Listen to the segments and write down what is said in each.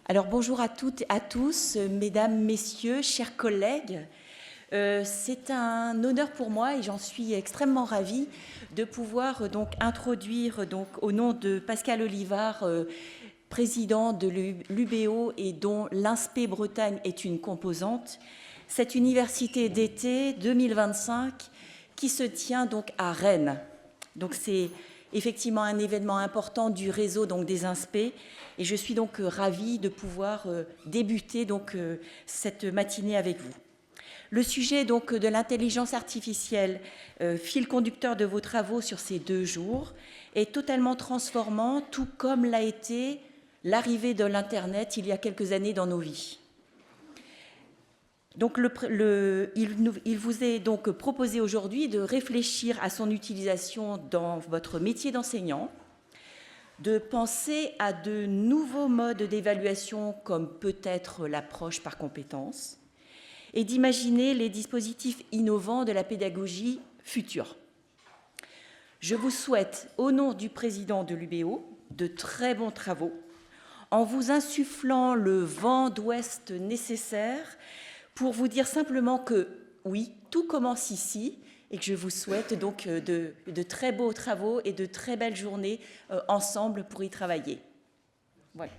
Alors bonjour à toutes et à tous, mesdames, messieurs, chers collègues. C'est un honneur pour moi et j'en suis extrêmement ravie de pouvoir donc introduire au nom de Pascal Olivard, président de l'UBO et dont l'INSPE Bretagne est une composante, cette université d'été 2025 qui se tient donc à Rennes. Donc c'est effectivement un événement important du réseau donc des INSPE et je suis donc ravie de pouvoir débuter cette matinée avec vous. Le sujet donc de l'intelligence artificielle, fil conducteur de vos travaux sur ces 2 jours, est totalement transformant, tout comme l'a été l'arrivée de l'Internet il y a quelques années dans nos vies. Donc il vous est donc proposé aujourd'hui de réfléchir à son utilisation dans votre métier d'enseignant, de penser à de nouveaux modes d'évaluation comme peut-être l'approche par compétences et d'imaginer les dispositifs innovants de la pédagogie future. Je vous souhaite, au nom du président de l'UBO, de très bons travaux, en vous insufflant le vent d'ouest nécessaire pour vous dire simplement que, oui, tout commence ici et que je vous souhaite donc de très beaux travaux et de très belles journées ensemble pour y travailler. Voilà.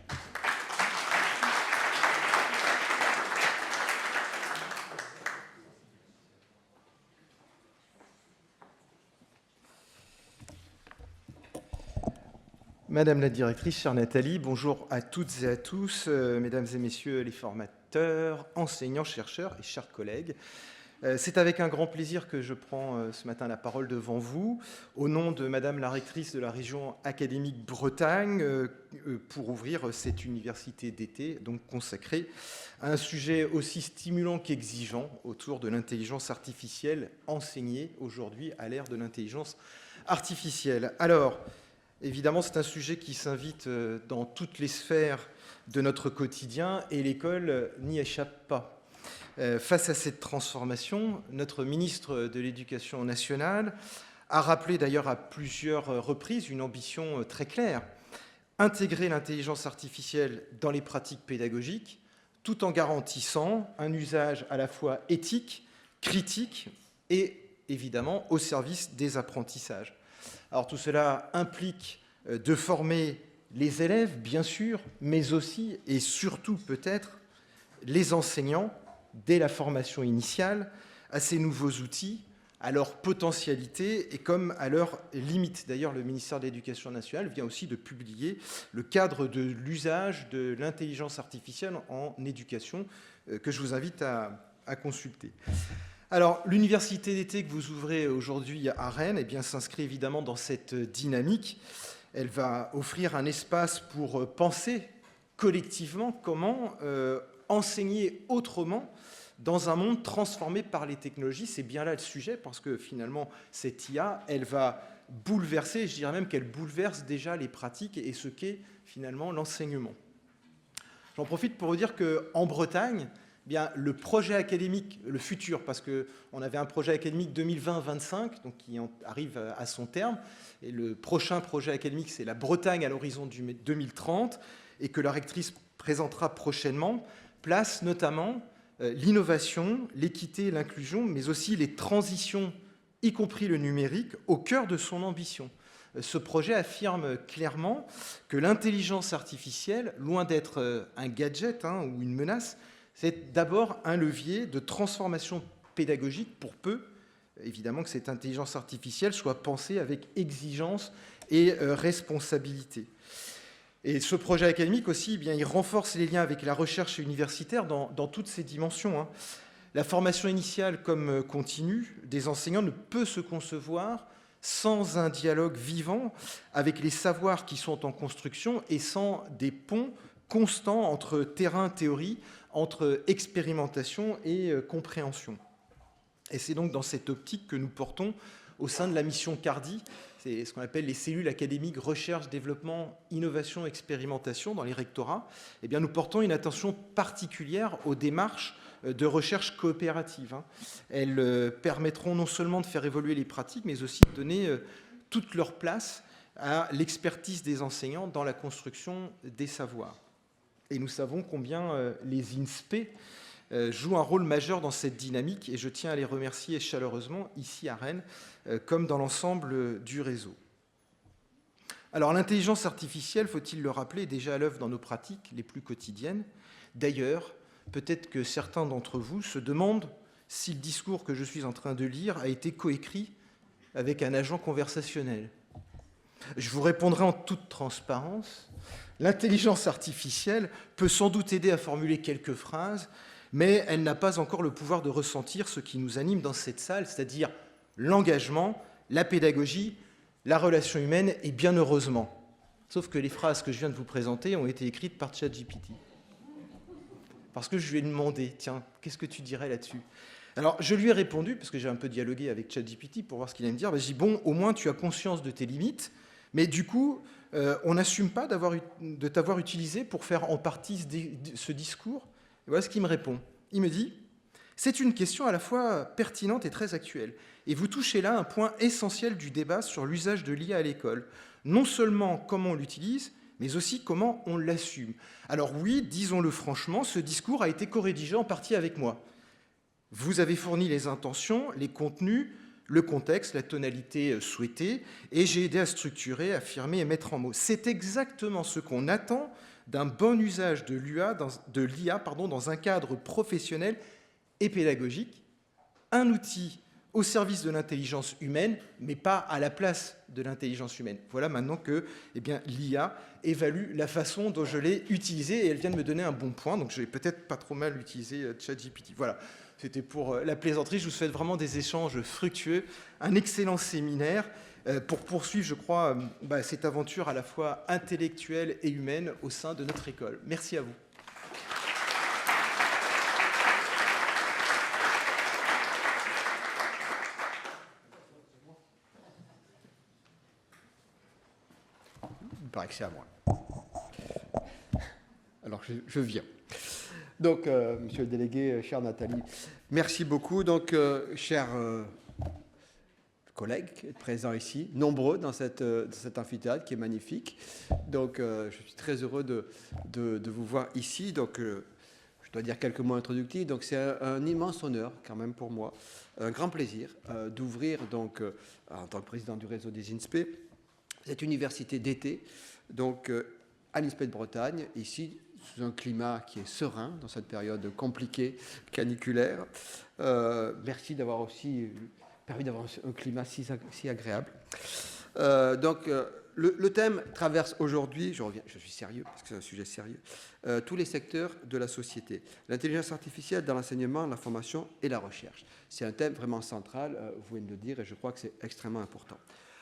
Madame la directrice, chère Nathalie, bonjour à toutes et à tous, mesdames et messieurs les formateurs, enseignants, chercheurs et chers collègues. C'est avec un grand plaisir que je prends ce matin la parole devant vous, au nom de Madame la rectrice de la région académique Bretagne, pour ouvrir cette université d'été, donc consacrée à un sujet aussi stimulant qu'exigeant autour de l'intelligence artificielle enseignée aujourd'hui à l'ère de l'intelligence artificielle. Alors, évidemment, c'est un sujet qui s'invite dans toutes les sphères de notre quotidien et l'école n'y échappe pas. Face à cette transformation, notre ministre de l'Éducation nationale a rappelé d'ailleurs à plusieurs reprises une ambition très claire, intégrer l'intelligence artificielle dans les pratiques pédagogiques, tout en garantissant un usage à la fois éthique, critique et évidemment au service des apprentissages. Alors tout cela implique de former les élèves, bien sûr, mais aussi et surtout peut-être les enseignants, dès la formation initiale, à ces nouveaux outils, à leur potentialité et comme à leurs limites. D'ailleurs, le ministère de l'Éducation nationale vient aussi de publier le cadre de l'usage de l'intelligence artificielle en éducation, que je vous invite à consulter. Alors, l'université d'été que vous ouvrez aujourd'hui à Rennes s'inscrit évidemment dans cette dynamique. Elle va offrir un espace pour penser collectivement comment enseigner autrement dans un monde transformé par les technologies. C'est bien là le sujet, parce que finalement, cette IA, elle va bouleverser, je dirais même qu'elle bouleverse déjà les pratiques et ce qu'est finalement l'enseignement. J'en profite pour vous dire qu'en Bretagne, le projet académique, le futur, parce qu'on avait un projet académique 2020-25, donc qui arrive à son terme, et le prochain projet académique, c'est la Bretagne à l'horizon du 2030, et que la rectrice présentera prochainement, place notamment l'innovation, l'équité, l'inclusion, mais aussi les transitions, y compris le numérique, au cœur de son ambition. Ce projet affirme clairement que l'intelligence artificielle, loin d'être un gadget ou une menace, c'est d'abord un levier de transformation pédagogique pour peu, évidemment, que cette intelligence artificielle soit pensée avec exigence et responsabilité. Et ce projet académique aussi, il renforce les liens avec la recherche universitaire dans toutes ses dimensions. La formation initiale comme continue des enseignants ne peut se concevoir sans un dialogue vivant avec les savoirs qui sont en construction et sans des ponts constants entre terrain, théorie, entre expérimentation et compréhension. Et c'est donc dans cette optique que nous portons au sein de la mission CARDI, c'est ce qu'on appelle les cellules académiques recherche, développement, innovation, expérimentation dans les rectorats, nous portons une attention particulière aux démarches de recherche coopérative. Elles permettront non seulement de faire évoluer les pratiques, mais aussi de donner toute leur place à l'expertise des enseignants dans la construction des savoirs. Et nous savons combien les INSPE jouent un rôle majeur dans cette dynamique, et je tiens à les remercier chaleureusement ici à Rennes, comme dans l'ensemble du réseau. Alors l'intelligence artificielle, faut-il le rappeler, est déjà à l'œuvre dans nos pratiques les plus quotidiennes. D'ailleurs, peut-être que certains d'entre vous se demandent si le discours que je suis en train de lire a été coécrit avec un agent conversationnel. Je vous répondrai en toute transparence. L'intelligence artificielle peut sans doute aider à formuler quelques phrases, mais elle n'a pas encore le pouvoir de ressentir ce qui nous anime dans cette salle, c'est-à-dire l'engagement, la pédagogie, la relation humaine, et bien heureusement. Sauf que les phrases que je viens de vous présenter ont été écrites par ChatGPT. Parce que je lui ai demandé, tiens, qu'est-ce que tu dirais là-dessus ? Alors, je lui ai répondu, parce que j'ai un peu dialogué avec ChatGPT pour voir ce qu'il allait me dire. Ben, j'ai dit, bon, au moins tu as conscience de tes limites, mais du coup, on n'assume pas de t'avoir utilisé pour faire en partie ce discours. Et voilà ce qu'il me répond. Il me dit, c'est une question à la fois pertinente et très actuelle. Et vous touchez là un point essentiel du débat sur l'usage de l'IA à l'école. Non seulement comment on l'utilise, mais aussi comment on l'assume. Alors oui, disons-le franchement, ce discours a été co-rédigé en partie avec moi. Vous avez fourni les intentions, les contenus, le contexte, la tonalité souhaitée, et j'ai aidé à structurer, affirmer et mettre en mots. C'est exactement ce qu'on attend d'un bon usage de l'IA dans un cadre professionnel et pédagogique, un outil au service de l'intelligence humaine, mais pas à la place de l'intelligence humaine. Voilà maintenant que l'IA évalue la façon dont je l'ai utilisée, et elle vient de me donner un bon point, donc je vais peut-être pas trop mal utiliser ChatGPT. Voilà, c'était pour la plaisanterie. Je vous souhaite vraiment des échanges fructueux, un excellent séminaire pour poursuivre, je crois, cette aventure à la fois intellectuelle et humaine au sein de notre école. Merci à vous. Il paraît que c'est à moi. Alors, je viens. Donc, monsieur le délégué, chère Nathalie, merci beaucoup. Donc, chers collègues présents ici, nombreux dans cet amphithéâtre qui est magnifique. Donc, je suis très heureux de vous voir ici. Donc, je dois dire quelques mots introductifs. Donc, c'est un immense honneur quand même pour moi, un grand plaisir d'ouvrir, donc, en tant que président du réseau des INSPE, cette université d'été, donc à l'INSPE de Bretagne, ici, sous un climat qui est serein dans cette période compliquée, caniculaire. Merci d'avoir aussi permis d'avoir un climat si agréable. Donc, le thème traverse aujourd'hui, je suis sérieux, parce que c'est un sujet sérieux, tous les secteurs de la société. L'intelligence artificielle dans l'enseignement, la formation et la recherche. C'est un thème vraiment central, vous venez de le dire, et je crois que c'est extrêmement important.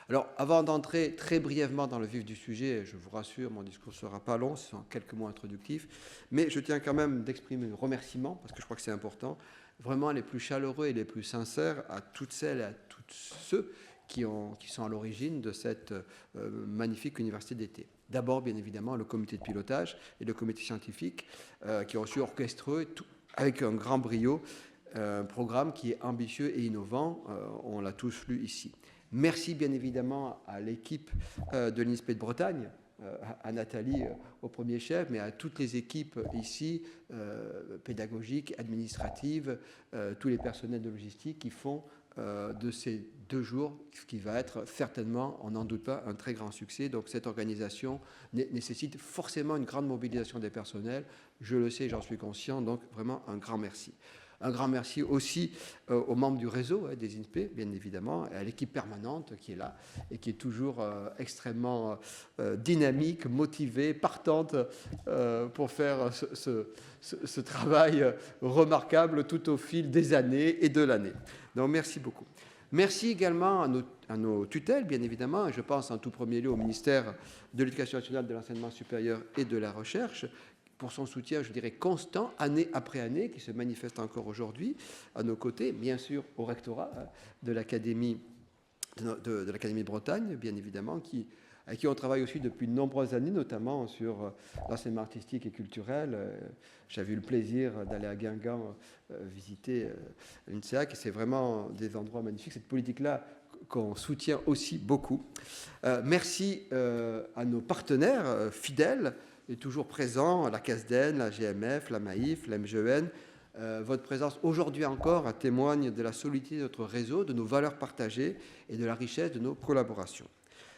Alors, avant d'entrer très brièvement dans le vif du sujet, je vous rassure, mon discours ne sera pas long, ce sont quelques mots introductifs, mais je tiens quand même d'exprimer un remerciement, parce que je crois que c'est important, vraiment les plus chaleureux et les plus sincères à toutes celles et à tous ceux qui sont à l'origine de cette magnifique université d'été. D'abord, bien évidemment, le comité de pilotage et le comité scientifique qui ont su orchestrer avec un grand brio un programme qui est ambitieux et innovant, on l'a tous lu ici. Merci bien évidemment à l'équipe de l'INSPE de Bretagne, à Nathalie au premier chef, mais à toutes les équipes ici, pédagogiques, administratives, tous les personnels de logistique qui font de ces 2 jours, ce qui va être certainement, on n'en doute pas, un très grand succès. Donc cette organisation nécessite forcément une grande mobilisation des personnels. Je le sais, j'en suis conscient, donc vraiment un grand merci. Un grand merci aussi aux membres du réseau des INSPE, bien évidemment, et à l'équipe permanente qui est là et qui est toujours extrêmement dynamique, motivée, partante pour faire ce travail remarquable tout au fil des années et de l'année. Donc merci beaucoup. Merci également à nos tutelles, bien évidemment. Je pense en tout premier lieu au ministère de l'Éducation nationale, de l'enseignement supérieur et de la recherche, pour son soutien, je dirais, constant, année après année, qui se manifeste encore aujourd'hui à nos côtés, bien sûr au rectorat de l'Académie de l'Académie de Bretagne, bien évidemment, avec qui on travaille aussi depuis de nombreuses années, notamment sur l'enseignement artistique et culturel. J'avais eu le plaisir d'aller à Guingamp visiter l'INSEAC, et c'est vraiment des endroits magnifiques. Cette politique-là qu'on soutient aussi beaucoup. Merci à nos partenaires fidèles et toujours présents, la CASDEN, la GMF, la MAIF, la MGEN. Votre présence aujourd'hui encore témoigne de la solidité de notre réseau, de nos valeurs partagées et de la richesse de nos collaborations.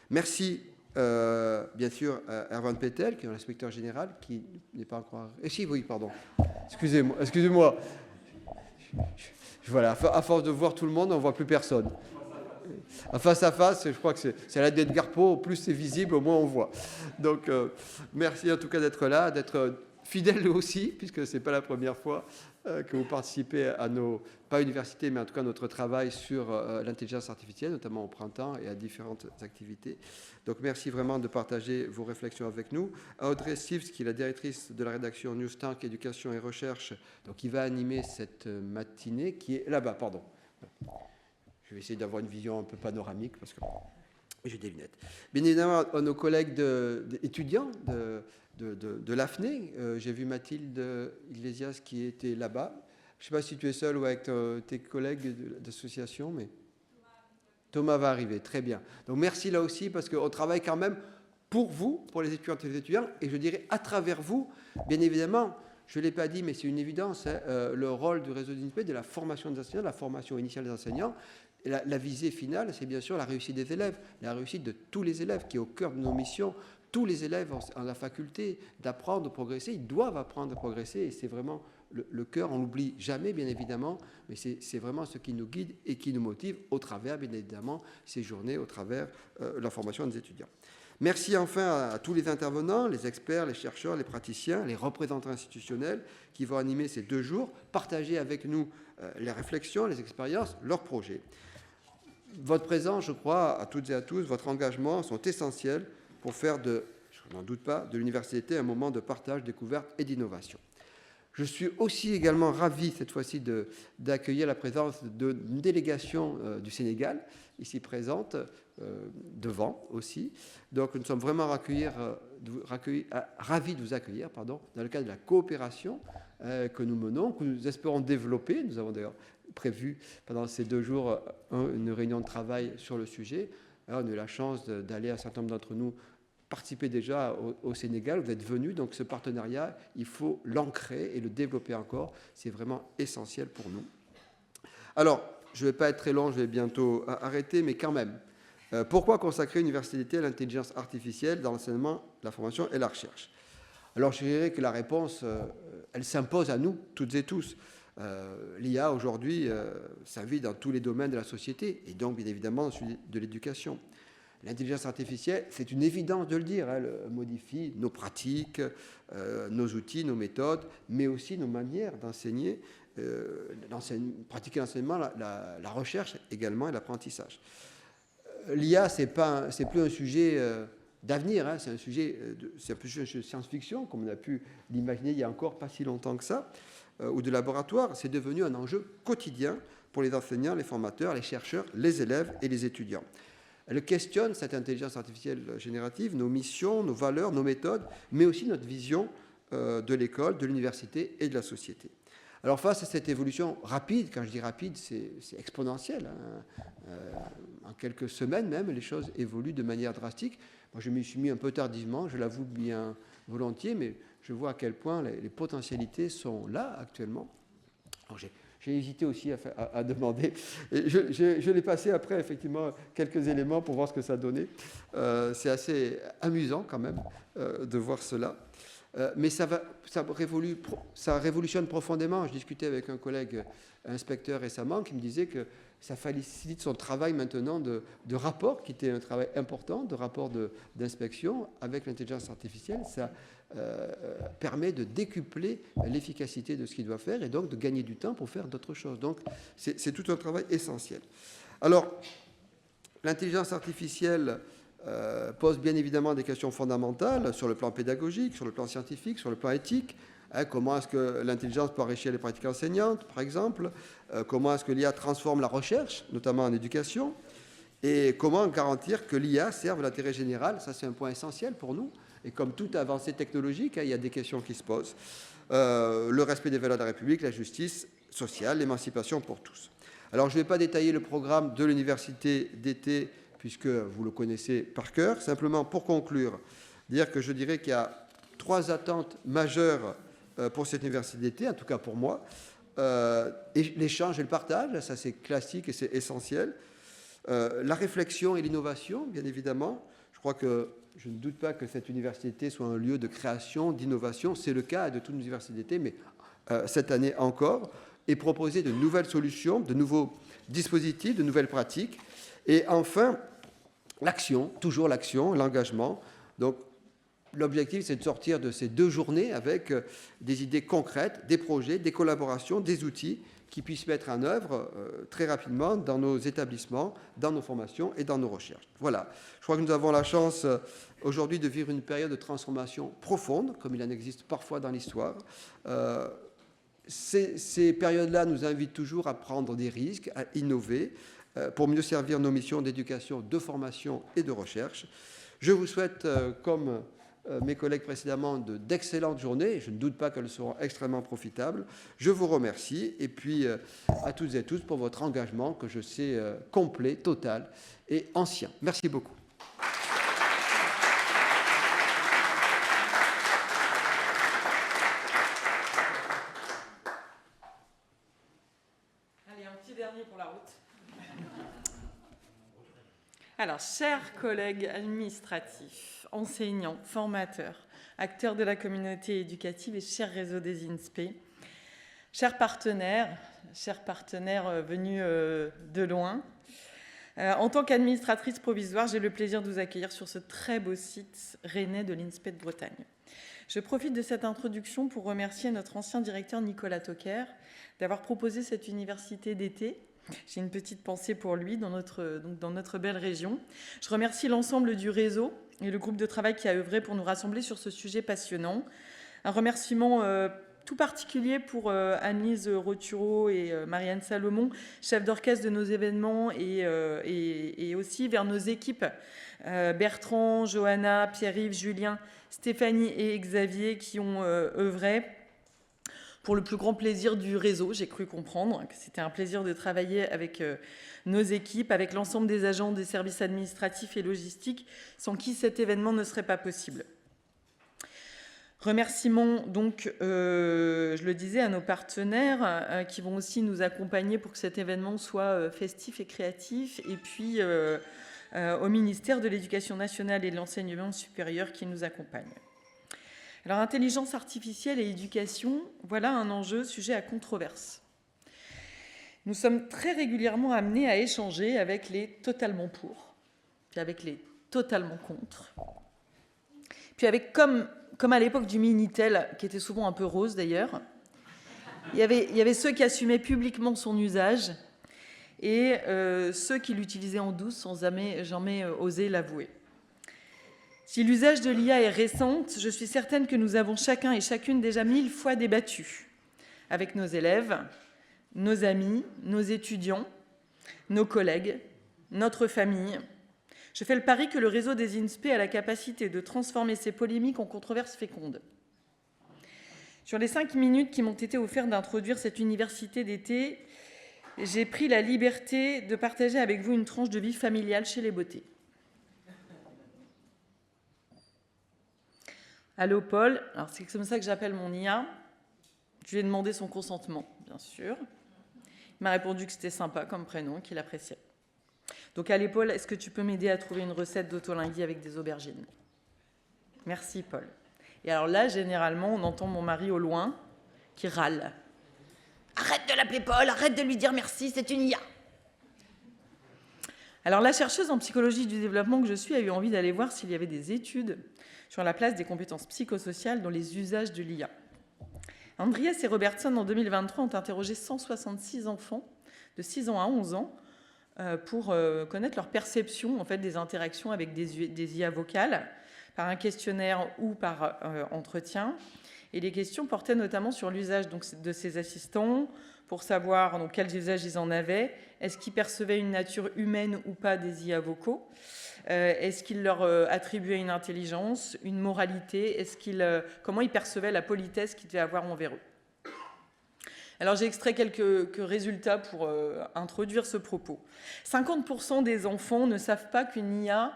Merci bien sûr à Erwan Petel, qui est l'inspecteur général, qui n'est pas encore... si, oui, pardon. Excusez-moi. Voilà, à force de voir tout le monde, on ne voit plus personne. Face à face, je crois que c'est la d'Edgar Poe, plus c'est visible, au moins on voit. Donc, merci en tout cas d'être là, d'être fidèle aussi, puisque ce n'est pas la première fois que vous participez à nos, pas universités, mais en tout cas notre travail sur l'intelligence artificielle, notamment au printemps et à différentes activités. Donc, merci vraiment de partager vos réflexions avec nous. À Audrey Sivs, qui est la directrice de la rédaction Newstank Éducation et Recherche, donc qui va animer cette matinée, qui est là-bas, pardon. Je vais essayer d'avoir une vision un peu panoramique parce que j'ai des lunettes. Bien évidemment, à nos collègues étudiants de l'AFNE, j'ai vu Mathilde Iglesias qui était là-bas. Je ne sais pas si tu es seul ou avec tes collègues d'association, mais Thomas va arriver, très bien. Donc merci là aussi parce qu'on travaille quand même pour vous, pour les étudiantes et les étudiants, et je dirais à travers vous, bien évidemment. Je ne l'ai pas dit, mais c'est une évidence, hein, le rôle du réseau d'INSPE, de la formation des enseignants, la formation initiale des enseignants. La visée finale, c'est bien sûr la réussite des élèves, la réussite de tous les élèves qui est au cœur de nos missions. Tous les élèves ont la faculté d'apprendre, de progresser. Ils doivent apprendre, de progresser. Et c'est vraiment le cœur. On ne l'oublie jamais, bien évidemment. Mais c'est vraiment ce qui nous guide et qui nous motive au travers, bien évidemment, ces journées, au travers la formation des étudiants. Merci enfin à tous les intervenants, les experts, les chercheurs, les praticiens, les représentants institutionnels qui vont animer ces 2 jours, partager avec nous les réflexions, les expériences, leurs projets. Votre présence, je crois, à toutes et à tous, votre engagement sont essentiels pour faire je n'en doute pas, de l'université un moment de partage, découverte et d'innovation. Je suis aussi également ravi, cette fois-ci, d'accueillir la présence d'une délégation du Sénégal, ici présente, devant aussi. Donc, nous sommes vraiment ravis de vous accueillir dans le cadre de la coopération que nous menons, que nous espérons développer. Nous avons d'ailleurs prévu pendant ces 2 jours une réunion de travail sur le sujet. Alors, on a eu la chance d'aller, un certain nombre d'entre nous, participer déjà au Sénégal. Vous êtes venus, donc ce partenariat, il faut l'ancrer et le développer encore. C'est vraiment essentiel pour nous. Alors, je ne vais pas être très long, je vais bientôt arrêter, mais quand même, pourquoi consacrer une université à l'intelligence artificielle dans l'enseignement, la formation et la recherche? Alors, je dirais que la réponse, elle s'impose à nous, toutes et tous. L'IA, aujourd'hui, ça vit dans tous les domaines de la société, et donc, bien évidemment, dans celui de l'éducation. L'intelligence artificielle, c'est une évidence de le dire, elle modifie nos pratiques, nos outils, nos méthodes, mais aussi nos manières d'enseigner, pratiquer l'enseignement, la recherche également et l'apprentissage. L'IA, c'est plus un sujet d'avenir, hein, c'est un sujet de science-fiction, comme on a pu l'imaginer il y a encore pas si longtemps que ça, ou de laboratoire. C'est devenu un enjeu quotidien pour les enseignants, les formateurs, les chercheurs, les élèves et les étudiants. Elle questionne, cette intelligence artificielle générative, nos missions, nos valeurs, nos méthodes, mais aussi notre vision de l'école, de l'université et de la société. Alors face à cette évolution rapide, quand je dis rapide, c'est exponentiel, hein, en quelques semaines même, les choses évoluent de manière drastique. Moi, je m'y suis mis un peu tardivement, je l'avoue bien volontiers, mais je vois à quel point les potentialités sont là actuellement. Alors, j'ai hésité aussi à demander. Et je l'ai passé après, effectivement, quelques éléments pour voir ce que ça donnait. C'est assez amusant quand même de voir cela. Mais ça révolutionne profondément. Je discutais avec un collègue inspecteur récemment qui me disait que ça facilite son travail maintenant de rapport, qui était un travail important, de rapport d'inspection avec l'intelligence artificielle. Ça permet de décupler l'efficacité de ce qu'il doit faire et donc de gagner du temps pour faire d'autres choses. Donc, c'est tout un travail essentiel. Alors, l'intelligence artificielle pose bien évidemment des questions fondamentales sur le plan pédagogique, sur le plan scientifique, sur le plan éthique. Comment est-ce que l'intelligence peut enrichir les pratiques enseignantes, par exemple? Comment est-ce que l'IA transforme la recherche, notamment en éducation? Et comment garantir que l'IA serve l'intérêt général? Ça, c'est un point essentiel pour nous. Et comme toute avancée technologique, il y a des questions qui se posent. Le respect des valeurs de la République, la justice sociale, l'émancipation pour tous. Alors, je ne vais pas détailler le programme de l'université d'été, puisque vous le connaissez par cœur. Simplement, pour conclure, dire que je dirais qu'il y a 3 attentes majeures pour cette université d'été, en tout cas pour moi. Et l'échange et le partage, ça c'est classique et c'est essentiel. La réflexion et l'innovation, bien évidemment. Je crois que je ne doute pas que cette université d'été soit un lieu de création, d'innovation. C'est le cas de toute université d'été, mais cette année encore. Et proposer de nouvelles solutions, de nouveaux dispositifs, de nouvelles pratiques. Et enfin, l'action, toujours l'action, l'engagement. Donc, l'objectif, c'est de sortir de ces 2 journées avec des idées concrètes, des projets, des collaborations, des outils qui puissent mettre en œuvre très rapidement dans nos établissements, dans nos formations et dans nos recherches. Voilà. Je crois que nous avons la chance aujourd'hui de vivre une période de transformation profonde, comme il en existe parfois dans l'histoire. Ces périodes-là nous invitent toujours à prendre des risques, à innover, pour mieux servir nos missions d'éducation, de formation et de recherche. Je vous souhaite, comme mes collègues précédemment, d'excellentes journées. Je ne doute pas qu'elles seront extrêmement profitables. Je vous remercie et puis à toutes et tous pour votre engagement que je sais complet, total et ancien. Merci beaucoup. Allez, un petit dernier pour la route. Alors, chers collègues administratifs, enseignants, formateurs, acteurs de la communauté éducative et chers réseaux des INSPE, chers partenaires venus de loin, en tant qu'administratrice provisoire, j'ai le plaisir de vous accueillir sur ce très beau site rennais de l'INSPE de Bretagne. Je profite de cette introduction pour remercier notre ancien directeur Nicolas Toquer d'avoir proposé cette université d'été. J'ai une petite pensée pour lui dans notre belle région. Je remercie l'ensemble du réseau et le groupe de travail qui a œuvré pour nous rassembler sur ce sujet passionnant. Un remerciement tout particulier pour Anne-Lise Rotureau et Marianne Salomon, chef d'orchestre de nos événements, et aussi vers nos équipes, Bertrand, Johanna, Pierre-Yves, Julien, Stéphanie et Xavier qui ont œuvré pour le plus grand plaisir du réseau. J'ai cru comprendre que c'était un plaisir de travailler avec nos équipes, avec l'ensemble des agents des services administratifs et logistiques, sans qui cet événement ne serait pas possible. Remerciements donc, je le disais, à nos partenaires qui vont aussi nous accompagner pour que cet événement soit festif et créatif, et puis au ministère de l'Éducation nationale et de l'Enseignement supérieur qui nous accompagne. Alors, intelligence artificielle et éducation, voilà un enjeu sujet à controverse. Nous sommes très régulièrement amenés à échanger avec les totalement pour, puis avec les totalement contre, puis avec, comme à l'époque du Minitel, qui était souvent un peu rose d'ailleurs, il y avait ceux qui assumaient publiquement son usage et ceux qui l'utilisaient en douce sans jamais oser l'avouer. Si l'usage de l'IA est récente, je suis certaine que nous avons chacun et chacune déjà 1000 fois débattu avec nos élèves, nos amis, nos étudiants, nos collègues, notre famille. Je fais le pari que le réseau des INSPE a la capacité de transformer ces polémiques en controverses fécondes. Sur les 5 minutes qui m'ont été offertes d'introduire cette université d'été, j'ai pris la liberté de partager avec vous une tranche de vie familiale chez les Beautés. Allô Paul, alors c'est comme ça que j'appelle mon IA. Je lui ai demandé son consentement, bien sûr. Il m'a répondu que c'était sympa comme prénom, qu'il appréciait. Donc allez Paul, est-ce que tu peux m'aider à trouver une recette d'autolingui avec des aubergines? Merci Paul. Et alors là, généralement, on entend mon mari au loin qui râle. Arrête de l'appeler Paul, arrête de lui dire merci, c'est une IA. Alors la chercheuse en psychologie du développement que je suis a eu envie d'aller voir s'il y avait des études sur la place des compétences psychosociales dans les usages de l'IA. Andreas et Robertson, en 2023, ont interrogé 166 enfants de 6 ans à 11 ans pour connaître leur perception en fait, des interactions avec des IA vocales, par un questionnaire ou par entretien. Et les questions portaient notamment sur l'usage de ces assistants, pour savoir donc, quels usages ils en avaient, est-ce qu'ils percevaient une nature humaine ou pas des IA vocaux, est-ce qu'ils leur attribuaient une intelligence, une moralité, comment ils percevaient la politesse qu'ils devaient avoir envers eux. Alors j'ai extrait quelques résultats pour introduire ce propos. 50% des enfants ne savent pas qu'une IA,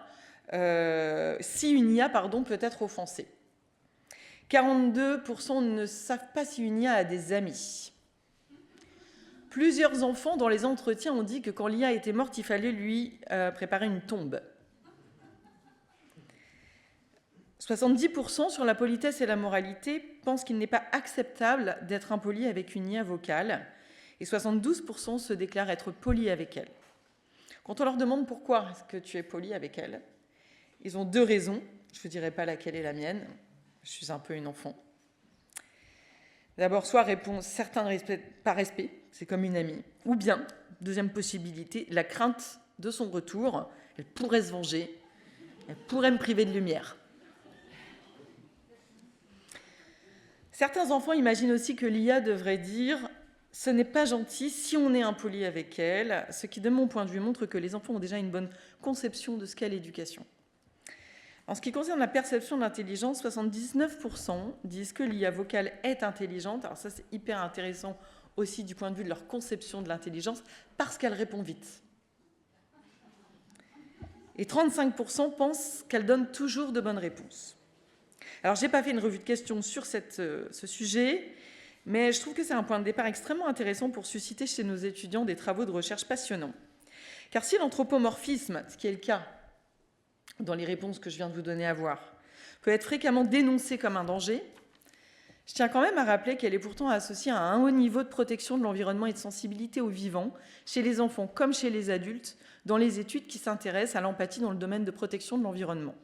si une IA peut être offensée. 42% ne savent pas si une IA a des amis. Plusieurs enfants dans les entretiens ont dit que quand l'IA était morte, il fallait lui préparer une tombe. 70% sur la politesse et la moralité pensent qu'il n'est pas acceptable d'être impoli avec une IA vocale et 72% se déclarent être polis avec elle. Quand on leur demande pourquoi est-ce que tu es poli avec elle, ils ont 2 raisons. Je ne vous dirai pas laquelle est la mienne. Je suis un peu une enfant. D'abord, soit répond certains par respect, c'est comme une amie, ou bien, deuxième possibilité, la crainte de son retour, elle pourrait se venger, elle pourrait me priver de lumière. Certains enfants imaginent aussi que l'IA devrait dire « ce n'est pas gentil si on est impoli avec elle », ce qui, de mon point de vue, montre que les enfants ont déjà une bonne conception de ce qu'est l'éducation. En ce qui concerne la perception de l'intelligence, 79% disent que l'IA vocale est intelligente. Alors ça, c'est hyper intéressant aussi du point de vue de leur conception de l'intelligence, parce qu'elle répond vite. Et 35% pensent qu'elle donne toujours de bonnes réponses. Alors, je n'ai pas fait une revue de questions sur ce sujet, mais je trouve que c'est un point de départ extrêmement intéressant pour susciter chez nos étudiants des travaux de recherche passionnants. Car si l'anthropomorphisme, ce qui est le cas dans les réponses que je viens de vous donner à voir, peut être fréquemment dénoncé comme un danger, je tiens quand même à rappeler qu'elle est pourtant associée à un haut niveau de protection de l'environnement et de sensibilité au vivant, chez les enfants comme chez les adultes, dans les études qui s'intéressent à l'empathie dans le domaine de protection de l'environnement.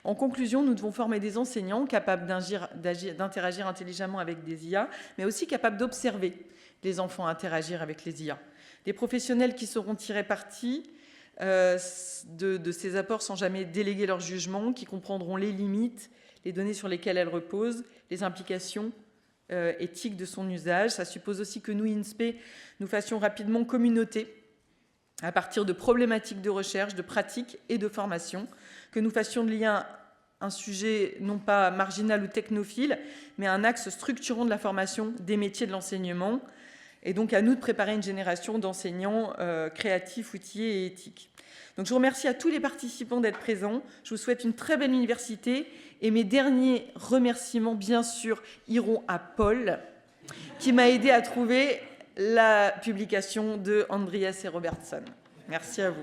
En conclusion, nous devons former des enseignants capables d'interagir intelligemment avec des IA, mais aussi capables d'observer les enfants interagir avec les IA. Des professionnels qui sauront tirer parti de ces apports sans jamais déléguer leur jugement, qui comprendront les limites, les données sur lesquelles elles reposent, les implications éthiques de son usage. Ça suppose aussi que nous, INSPE, nous fassions rapidement communauté à partir de problématiques de recherche, de pratiques et de formation, que nous fassions de l'IA un sujet non pas marginal ou technophile, mais un axe structurant de la formation des métiers de l'enseignement, et donc à nous de préparer une génération d'enseignants créatifs, outillés et éthiques. Donc je vous remercie à tous les participants d'être présents, je vous souhaite une très belle université, et mes derniers remerciements, bien sûr, iront à Paul, qui m'a aidé à trouver la publication de Andreas et Robertson. Merci à vous.